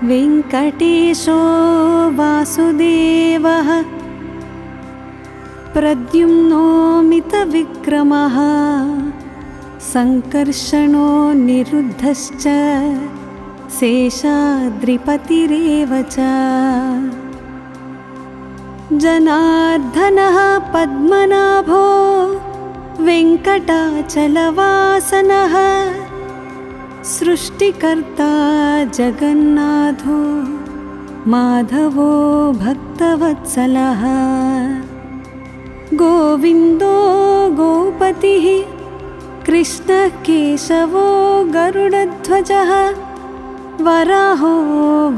वेङ्कटेशो वासुदेवः प्रद्युम्नो मितविक्रमः सङ्कर्षणो निरुद्धश्च शेषाद्रिपतिरेव च जनार्दनः पद्मनाभो वेङ्कटाचलवासनः सृष्टिकर्ता जगन्नाथो माधवो भक्तवत्सलः गोविन्दो गोपतिः कृष्णः केशवो गरुडध्वजः वराहो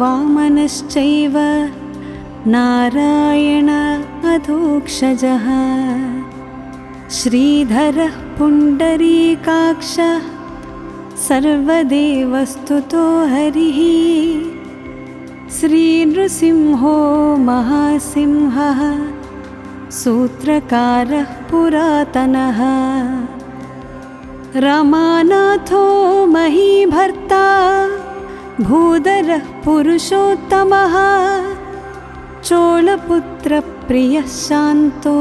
वामनश्चैव नारायण अधोक्षजः श्रीधरः पुण्डरीकाक्षः सर्वदेवस्तुतो हरिः श्रीनृसिंहो महासिंहः सूत्रकारः पुरातनः रमानाथो महीभर्ता भूधरः पुरुषोत्तमः चोलपुत्रप्रियः शान्तो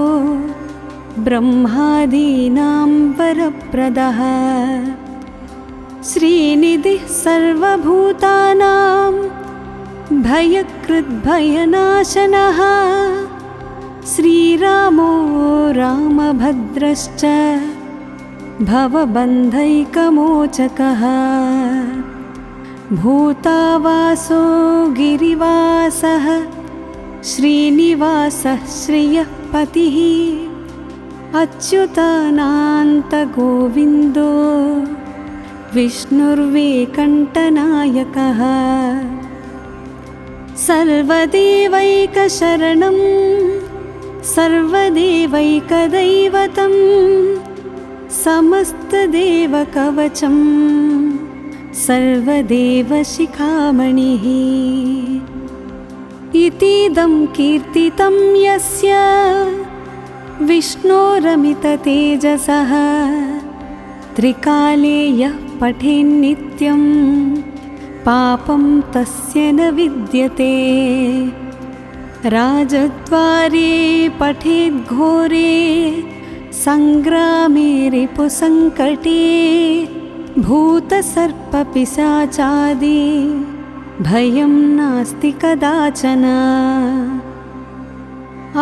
ब्रह्मादीनां वरप्रदः श्रीनिधिः सर्वभूतानां भयकृद्भयनाशनः श्रीरामो रामभद्रश्च भवबन्धैकमोचकः भूतावासो गिरिवासः श्रीनिवासः श्रियः पतिः अच्युतानन्तगोविन्दो विष्णुर्वेङ्कटनायकः सर्वदेवैकशरणं सर्वदेवैकदैवतं समस्तदेवकवचं सर्वदेवशिखामणिः इतीदं कीर्तितं यस्य विष्णोरमिततेजसः त्रिकाले यः पठेन्नित्यं पापं तस्य न विद्यते राजद्वारे पठेद्घोरे सङ्ग्रामे रिपुसङ्कटे भूतसर्पपिशाचादि भयं नास्ति कदाचन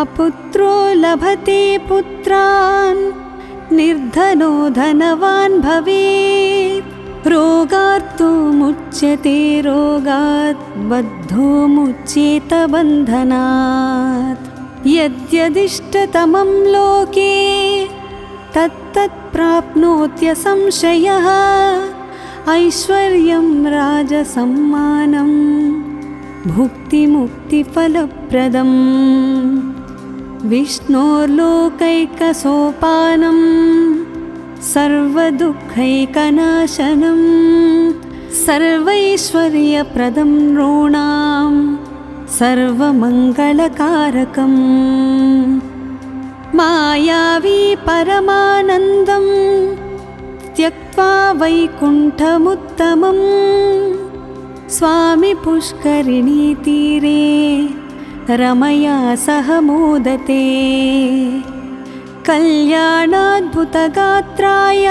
अपुत्रो लभते पुत्रान् निर्धनो धनवान् भवेत् रोगार्तो मुच्यते रोगात् बद्धो मुच्येत बन्धनात् यद्यदिष्टतमं लोके तत्तत् प्राप्नोत्यसंशयः ऐश्वर्यं राजसम्मानं भुक्तिमुक्तिफलप्रदम् विष्णोर्लोकैकसोपानं सर्वदुःखैकनाशनं सर्वैश्वर्यप्रदं नॄणां सर्वमङ्गलकारकं मायावी परमानन्दं त्यक्त्वा वैकुण्ठमुत्तमं स्वामी पुष्करिणीतीरे रमया सह मोदते कल्याणाद्भुतगात्राय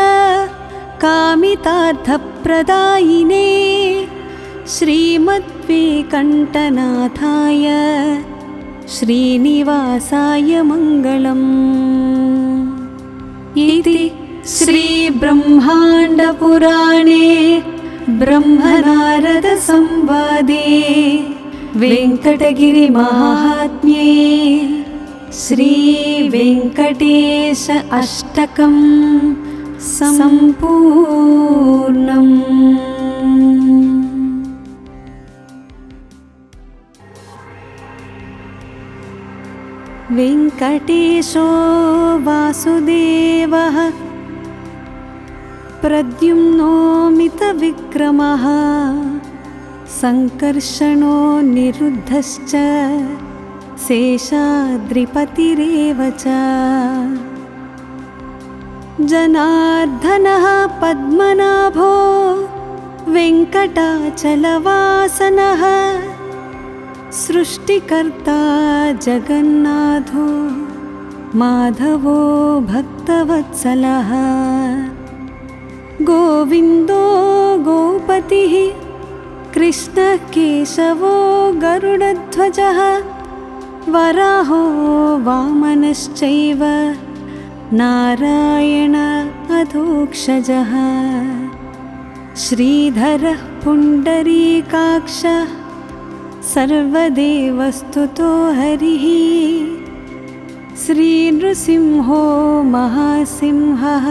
कामितार्थप्रदायिने श्रीमद्वेङ्कटनाथाय श्रीनिवासाय मङ्गलम् इति श्रीब्रह्माण्डपुराणे ब्रह्मनारदसंवादे वेङ्कटगिरिमाहात्म्ये श्रीवेङ्कटेश अष्टकं सम्पूर्णम्। वेङ्कटेशो वासुदेवः प्रद्युम्नो मितविक्रमः सङ्कर्षणो निरुद्धश्च शेषाद्रिपतिरेव च जनार्दनः पद्मनाभो वेङ्कटाचलवासनः सृष्टिकर्ता जगन्नाथो माधवो भक्तवत्सलः गोविन्दो गोपतिः कृष्णः केशवो गरुडध्वजः वराहो वामनश्चैव नारायण अधोक्षजः श्रीधरः पुण्डरीकाक्षः सर्वदेवस्तुतो हरिः श्रीनृसिंहो महासिंहः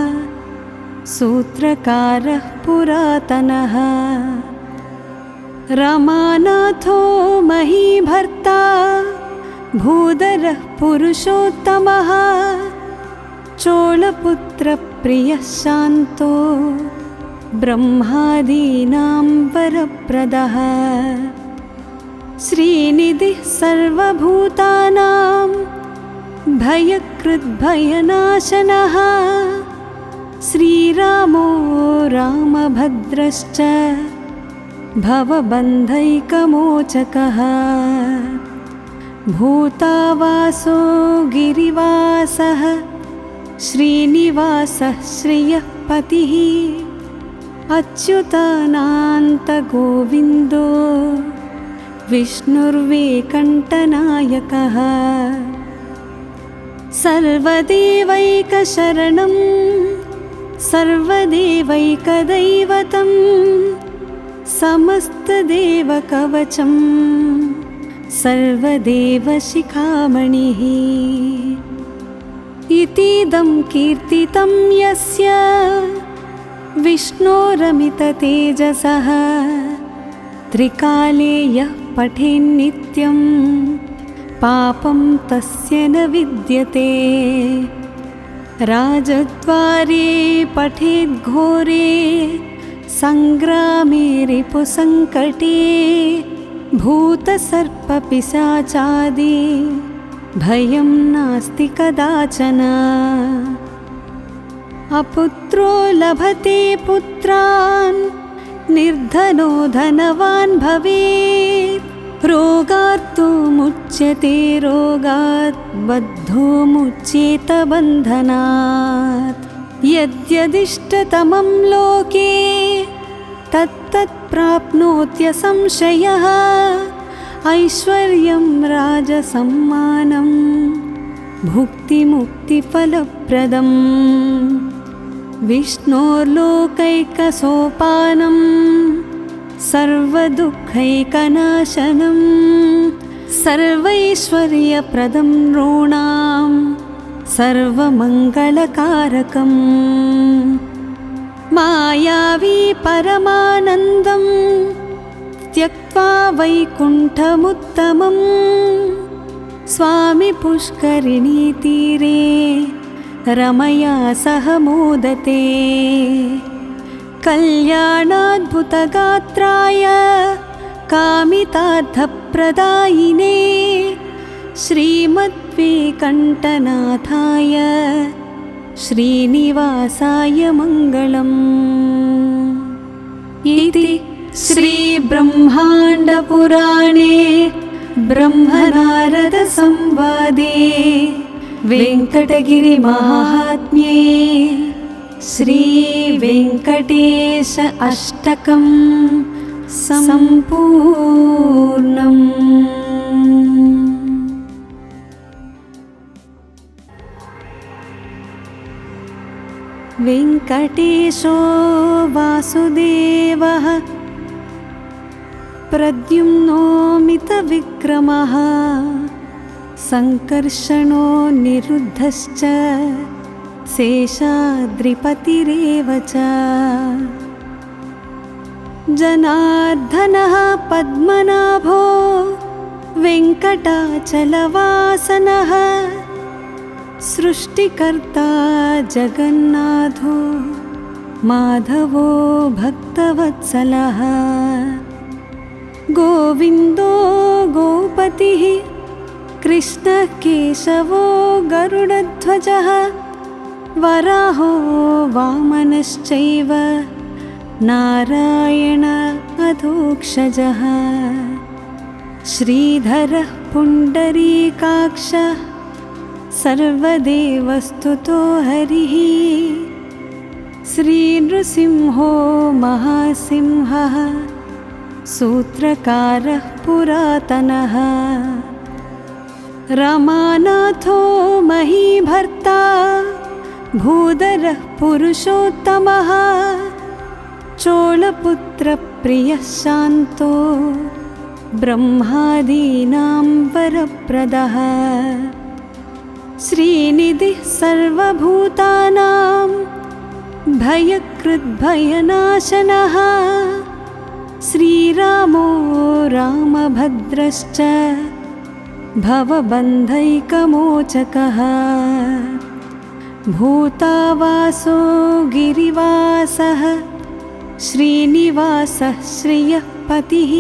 सूत्रकारः पुरातनः रमानाथो महीभर्ता भूधरः पुरुषोत्तमः चोलपुत्रप्रियः शान्तो ब्रह्मादीनां वरप्रदः श्रीनिधिः सर्वभूतानां भयकृद्भयनाशनः श्रीरामो रामभद्रश्च भवबन्धैकमोचकः भूतावासो गिरिवासः श्रीनिवासः श्रियः पतिः अच्युतानन्तगोविन्दो विष्णुर्वेकण्ठनायकः सर्वदेवैकशरणं सर्वदेवैकदैवतं समस्तदेवकवचं सर्वदेवशिखामणिः इतीदं कीर्तितं यस्य विष्णोरमिततेजसः त्रिकाले यः पठेन्नित्यं पापं तस्य न विद्यते राजद्वारे पठेद्घोरे सङ्ग्रामे रिपुसङ्कटे भूतसर्पपिशाचादि भयं नास्ति कदाचन अपुत्रो लभते पुत्रान् निर्धनो धनवान् भवेत् रोगार्तो मुच्यते रोगात् बद्धो मुच्येत बन्धनात् यद्यदिष्टतमं लोके तत्तत् प्राप्नोत्यसंशयः ऐश्वर्यं राजसम्मानं भुक्तिमुक्तिफलप्रदम् विष्णोर्लोकैकसोपानं सर्वदुःखैकनाशनं सर्वैश्वर्यप्रदं नॄणां सर्वमङ्गलकारकम् मायावी परमानन्दं त्यक्त्वा वैकुण्ठमुत्तमं स्वामी पुष्करिणीतीरे रमया सह मोदते कल्याणाद्भुतगात्राय कामितार्थप्रदायिने श्रीमद्वेकण्ठनाथाय श्रीनिवासाय मङ्गलम् इति श्रीब्रह्माण्डपुराणे ब्रह्मनारदसंवादे वेङ्कटगिरिमाहात्म्ये श्रीवेङ्कटेश अष्टकं सम्पूर्णम्। वेङ्कटेशो वासुदेवः प्रद्युम्नो मितविक्रमः सङ्कर्षणो निरुद्धश्च शेषाद्रिपतिरेव च जनार्दनः पद्मनाभो वेङ्कटाचलवासनः सृष्टिकर्ता जगन्नाथो माधवो भक्तवत्सलः गोविन्दो गोपतिः कृष्णः केशवो गरुडध्वजः वराहो वामनश्चैव नारायण अधोक्षजः श्रीधरः पुण्डरीकाक्षः सर्वदेवस्तुतो हरिः श्रीनृसिंहो महासिंहः सूत्रकारः पुरातनः रमानाथो महीभर्ता भूधरः पुरुषोत्तमः चोलपुत्रप्रियः शान्तो ब्रह्मादीनां वरप्रदः श्रीनिधिः सर्वभूतानां भयकृद्भयनाशनः श्रीरामो रामभद्रश्च भवबन्धैकमोचकः भूतावासो गिरिवासः श्रीनिवासः श्रियः पतिः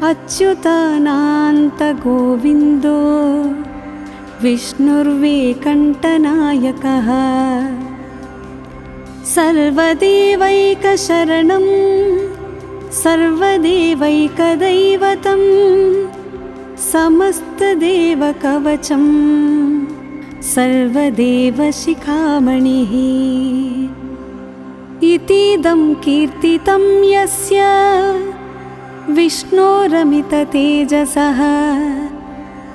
अच्युतानन्तगोविन्दो विष्णुर्वेकण्ठनायकः सर्वदेवैकशरणं सर्वदेवैकदैवतं समस्तदेवकवचं सर्वदेवशिखामणिः इतीदं कीर्तितं यस्य विष्णोरमिततेजसः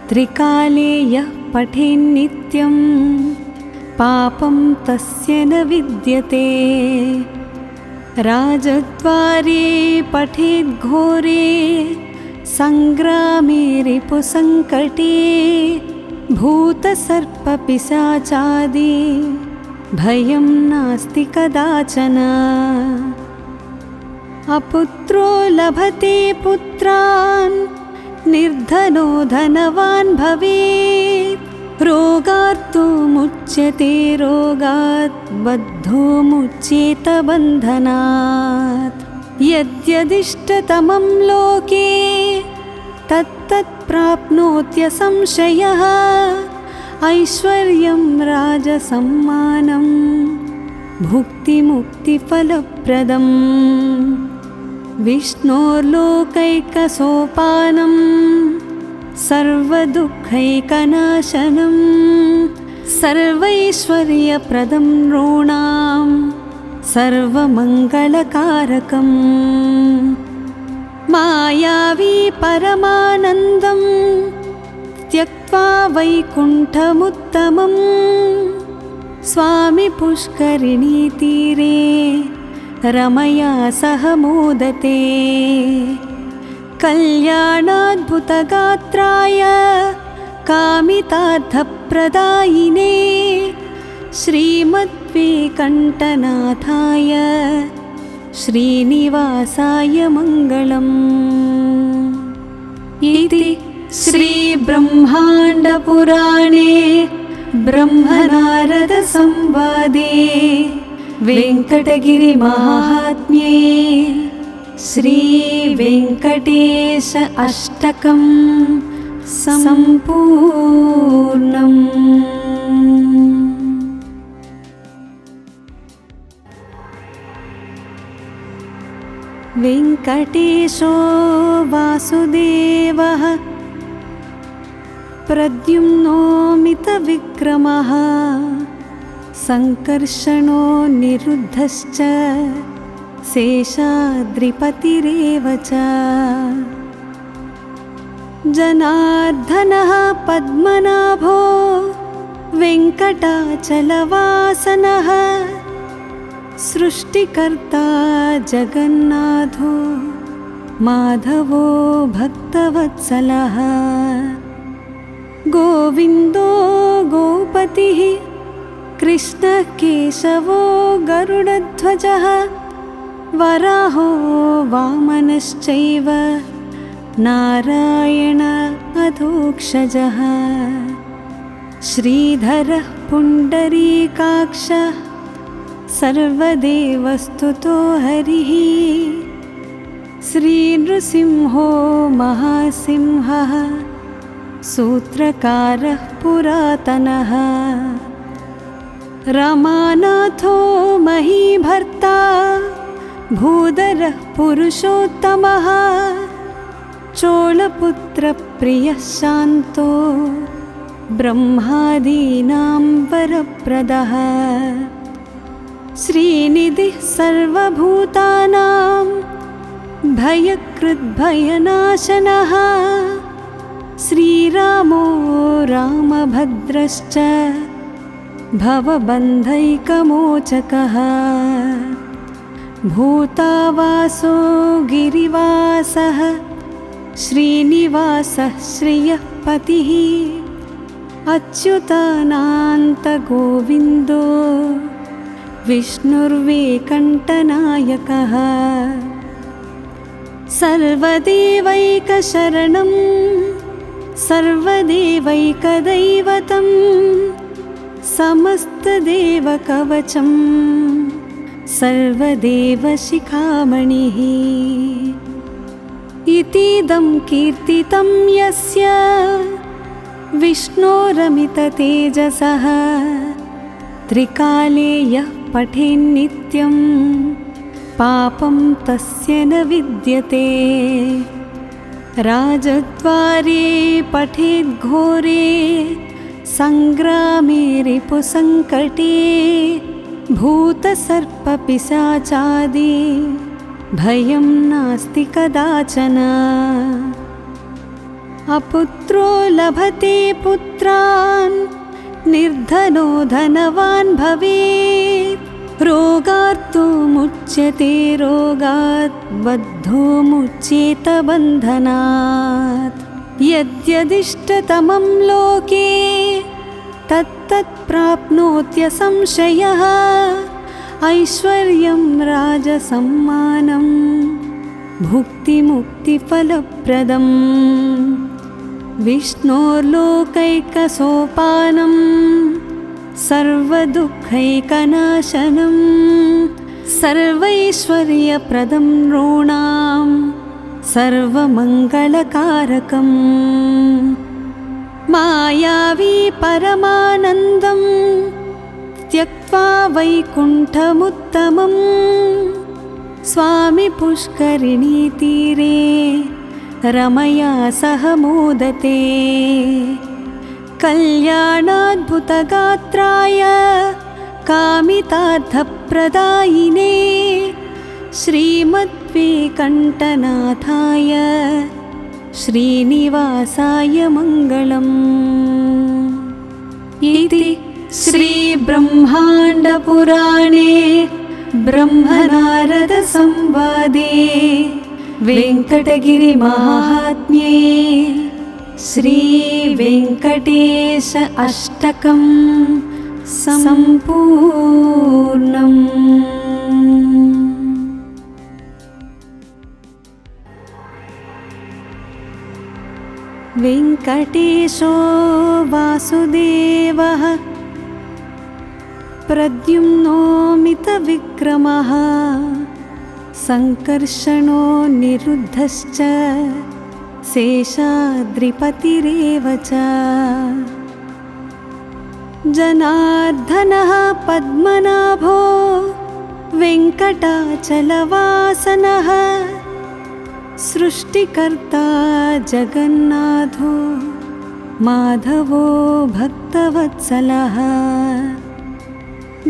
त्रिकाले यः पठेन्नित्यं पापं तस्य न विद्यते राजद्वारे पठेद्घोरे सङ्ग्रामे रिपुसङ्कटे भूतसर्पपिशाचादि भयं नास्ति कदाचन अपुत्रो लभते पुत्रान् निर्धनो धनवान् भवेत् रोगार्तो मुच्यते रोगात् बद्धो मुच्येत बन्धनात् यद्यदिष्टतमं लोके तत्तत् प्राप्नोत्यसंशयः ऐश्वर्यं राजसम्मानं भुक्तिमुक्तिफलप्रदम् विष्णोर्लोकैकसोपानं सर्वदुःखैकनाशनं सर्वैश्वर्यप्रदं नॄणां सर्वमङ्गलकारकम् मायावी परमानन्दं त्यक्त्वा वैकुण्ठमुत्तमं स्वामी पुष्करिणीतीरे रमया सह मोदते कल्याणाद्भुतगात्राय कामितार्थप्रदायिने श्रीमद्वेकण्ठनाथाय श्रीनिवासाय मङ्गलम् इति श्रीब्रह्माण्डपुराणे ब्रह्मनारदसंवादे वेङ्कटगिरिमाहात्म्ये श्रीवेङ्कटेश अष्टकं सम्पूर्णम्। वेङ्कटेशो वासुदेवः प्रद्युम्नो मितविक्रमः सङ्कर्षणो निरुद्धश्च शेषाद्रिपतिरेव च जनार्दनः पद्मनाभो वेङ्कटाचलवासनः सृष्टिकर्ता जगन्नाथो माधवो भक्तवत्सलः गोविन्दो गोपतिः कृष्णः केशवो गरुडध्वजः वराहो वामनश्चैव नारायण अधोक्षजः श्रीधरः पुण्डरीकाक्षः सर्वदेवस्तुतो हरिः श्रीनृसिंहो महासिंहः सूत्रकारः पुरातनः रमानाथो महीभर्ता भूधरः पुरुषोत्तमः चोलपुत्रप्रियः शान्तो ब्रह्मादीनां वरप्रदः श्रीनिधिः सर्वभूतानां भयकृद्भयनाशनः श्रीरामो रामभद्रश्च भवबन्धैकमोचकः भूतावासो गिरिवासः श्रीनिवासः श्रियः पतिः अच्युतानन्तगोविन्दो विष्णुर्वेङ्कटनायकः सर्वदेवैकशरणं सर्वदेवैकदैवतं समस्तदेवकवचं सर्वदेवशिखामणिः इतीदं कीर्तितं यस्य विष्णोरमिततेजसः त्रिकाले यः पठेन्नित्यं पापं तस्य न विद्यते राजद्वारे पठेद्घोरे संग्रामे रिपुसङ्कटे भूतसर्पपिशाचादि भयं नास्ति कदाचन अपुत्रो लभते पुत्रान् निर्धनो धनवान् भवेत् रोगार्तो मुच्यते रोगात् बद्धो मुच्येत बन्धनात् यद्यदिष्टतमं लोके तत्तत् प्राप्नोत्यसंशयः ऐश्वर्यं राजसम्मानं भुक्तिमुक्तिफलप्रदम् विष्णोर्लोकैकसोपानं सर्वदुःखैकनाशनं सर्वैश्वर्यप्रदं नॄणां सर्वमङ्गलकारकम् मायावी परमानन्दं त्यक्त्वा वैकुण्ठमुत्तमं स्वामी पुष्करिणीतीरे रमया सह मोदते कल्याणाद्भुतगात्राय कामितार्थप्रदायिने श्रीमद्वेङ्कटनाथाय श्रीनिवासाय मङ्गलम् इति श्रीब्रह्माण्डपुराणे ब्रह्मनारदसंवादे वेङ्कटगिरिमाहात्म्ये श्रीवेङ्कटेश अष्टकं सम्पूर्णम्। वेङ्कटेशो वासुदेवः प्रद्युम्नो मितविक्रमः सङ्कर्षणो निरुद्धश्च शेषाद्रिपतिरेव च जनार्दनः पद्मनाभो वेङ्कटाचलवासनः सृष्टिकर्ता जगन्नाथो माधवो भक्तवत्सलः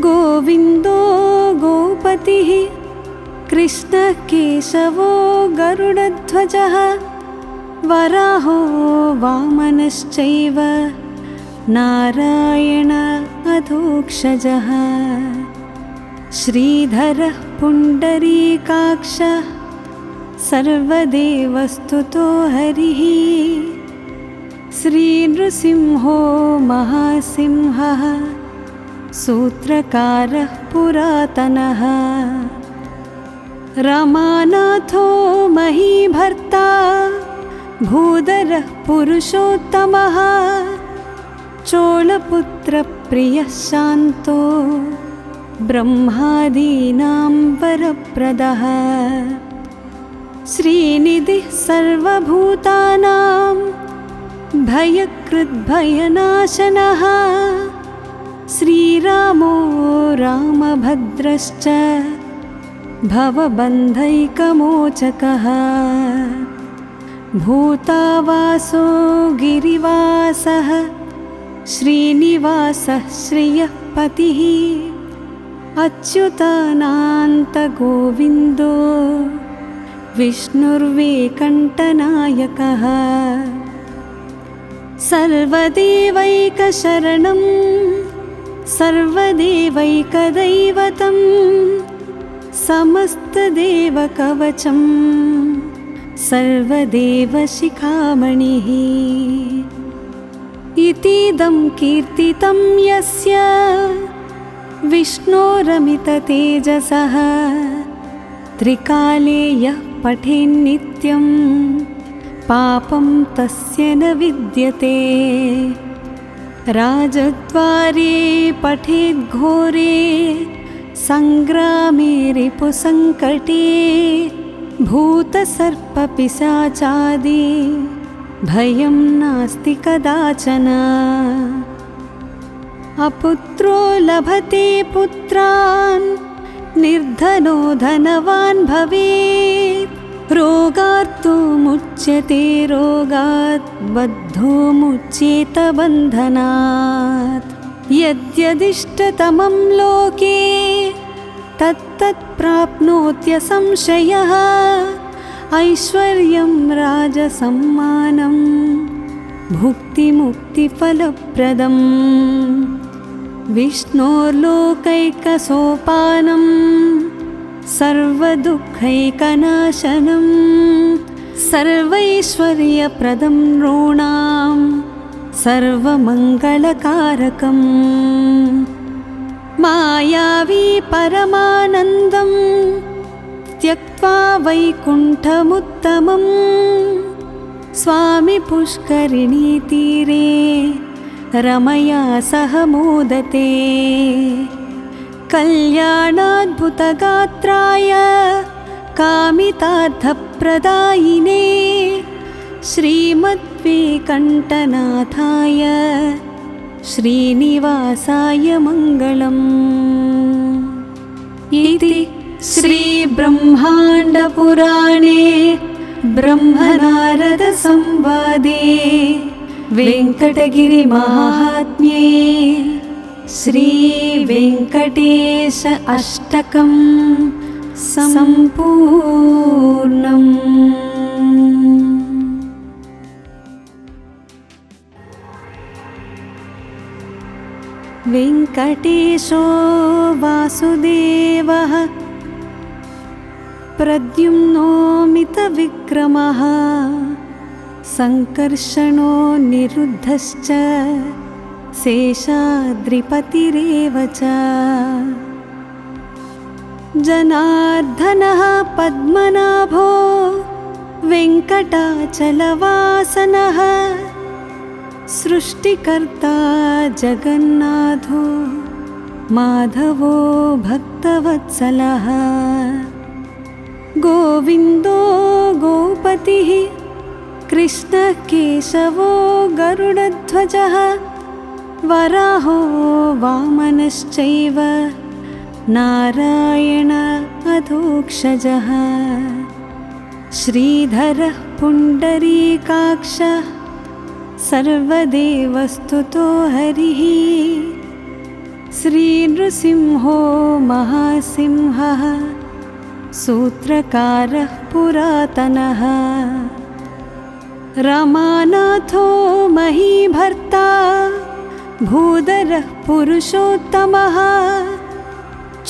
गोविन्दो गोपतिः कृष्णः केशवो गरुडध्वजः वराहो वामनश्चैव नारायण अधोक्षजः श्रीधरः पुण्डरीकाक्षः सर्वदेवस्तुतो हरिः श्रीनृसिंहो महासिंहः सूत्रकारः पुरातनः रमानाथो महीभर्ता भूधरः पुरुषोत्तमः चोलपुत्रप्रियः शान्तो ब्रह्मादीनां वरप्रदः श्रीनिधिः सर्वभूतानां भयकृद्भयनाशनः श्रीरामो रामभद्रश्च भवबन्धैकमोचकः भूतावासो गिरिवासः श्रीनिवासः श्रियः पतिः अच्युतानन्तगोविन्दो विष्णुर्वेङ्कटनायकः सर्वदेवैकशरणं सर्वदेवैकदैवतं समस्तदेवकवचं सर्वदेवशिखामणिः इतीदं कीर्तितं यस्य विष्णोरमिततेजसः त्रिकाले यः पठेन्नित्यं पापं तस्य न विद्यते राजद्वारे पठेद्घोरे संग्रामे रिपुसङ्कटे भूतसर्पपिशाचादि भयं नास्ति कदाचन अपुत्रो लभते पुत्रान् निर्धनो धनवान् भवेत् रोगार्तो मुच्यते रोगात् बद्धो मुच्येत बन्धनात् यद्यदिष्टतमं लोके तत्तत् प्राप्नोत्यसंशयः ऐश्वर्यं राजसम्मानं भुक्तिमुक्तिफलप्रदम् विष्णोर्लोकैकसोपानं सर्वदुःखैकनाशनं सर्वैश्वर्यप्रदं नॄणां सर्वमङ्गलकारकम् मायावी परमानन्दं त्यक्त्वा वैकुण्ठमुत्तमं स्वामी पुष्करिणीतीरे रमया सह मोदते कल्याणाद्भुतगात्राय कामितार्थप्रदायिने श्रीमद्वेङ्कटनाथाय श्रीनिवासाय मङ्गलम् इति श्रीब्रह्माण्डपुराणे ब्रह्मनारदसंवादे वेङ्कटगिरिमाहात्म्ये श्रीवेङ्कटेश अष्टकं सम्पूर्णम्। वेङ्कटेशो वासुदेवः प्रद्युम्नो मितविक्रमः सङ्कर्षणो निरुद्धश्च शेषाद्रिपतिरेव च जनार्दनः पद्मनाभो वेङ्कटाचलवासनः सृष्टिकर्ता जगन्नाथो माधवो भक्तवत्सलः गोविन्दो गोपतिः कृष्णः केशवो गरुडध्वजः वराहो वामनश्चैव नारायण अधोक्षजः श्रीधरः पुण्डरीकाक्षः सर्वदेवस्तुतो हरिः श्रीनृसिंहो महासिंहः सूत्रकारः पुरातनः रमानाथो महीभर्ता भूधरः पुरुषोत्तमः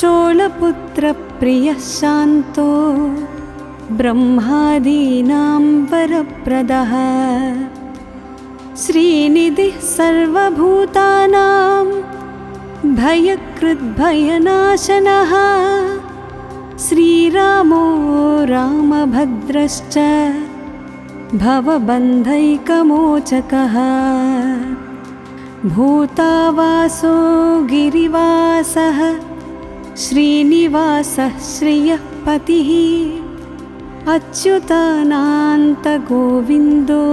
चोलपुत्रप्रियः शान्तो ब्रह्मादीनां वरप्रदः श्रीनिधिः सर्वभूतानां भयकृद्भयनाशनः श्रीरामो रामभद्रश्च भवबन्धैकमोचकः भूतावासो गिरिवासः श्रीनिवासः श्रियः पतिः अच्युतानन्तगोविन्दो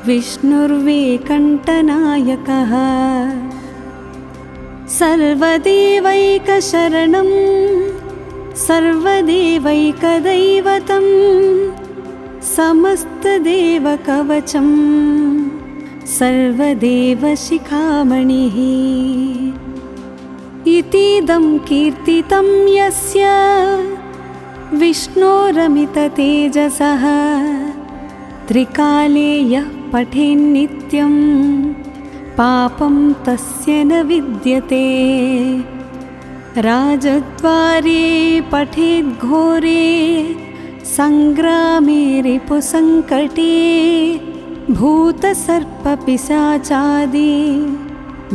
विष्णुर्वेङ्कटनायकः सर्वदेवैकशरणं सर्वदेवैकदैवतं समस्तदेवकवचं सर्वदेवशिखामणिः इतीदं कीर्तितं यस्य विष्णोरमिततेजसः त्रिकाले यः पठेन्नित्यं पापं तस्य न विद्यते राजद्वारे पठेद्घोरे सङ्ग्रामे रिपुसङ्कटे भूतसर्पपिशाचादि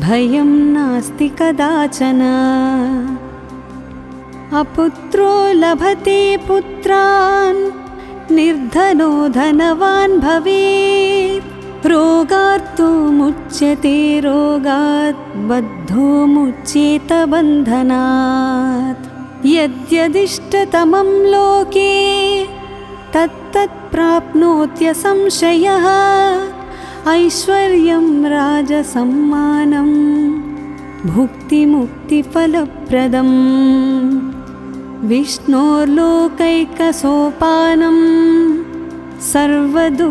भयं नास्ति कदाचन अपुत्रो लभते पुत्रान् निर्धनो धनवान् भवेत् रोगार्तो मुच्यते रोगात् बद्धो मुच्येत बन्धनात् यद्यदिष्टतमं लोके तत्तत् प्राप्नोत्यसंशयः ऐश्वर्यं राजसम्मानं भुक्तिमुक्तिफलप्रदम् विष्णोर्लोकैकसोपानं सर्वदुःखैकनाशनं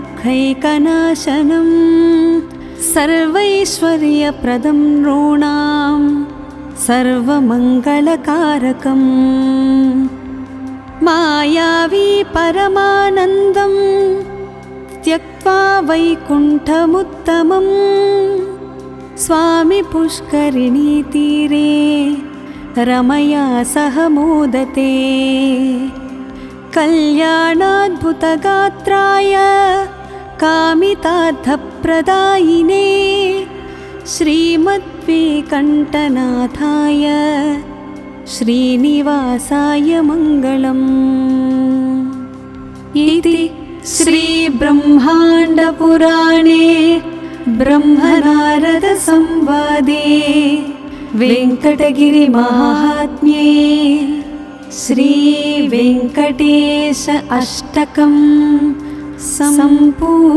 सर्वैश्वर्यप्रदं नॄणां सर्वमङ्गलकारकम् मायावी परमानन्दं त्यक्त्वा वैकुण्ठमुत्तमं स्वामी पुष्करिणीतीरे रमया सह मोदते कल्याणाद्भुतगात्राय कामितार्थप्रदायिने श्रीमद्वेङ्कटनाथाय श्रीनिवासाय मङ्गलम् इति श्रीब्रह्माण्डपुराणे ब्रह्मनारदसंवादे वेङ्कटगिरिमाहात्म्ये श्रीवेङ्कटेश अष्टकं सम्पूर्णम्।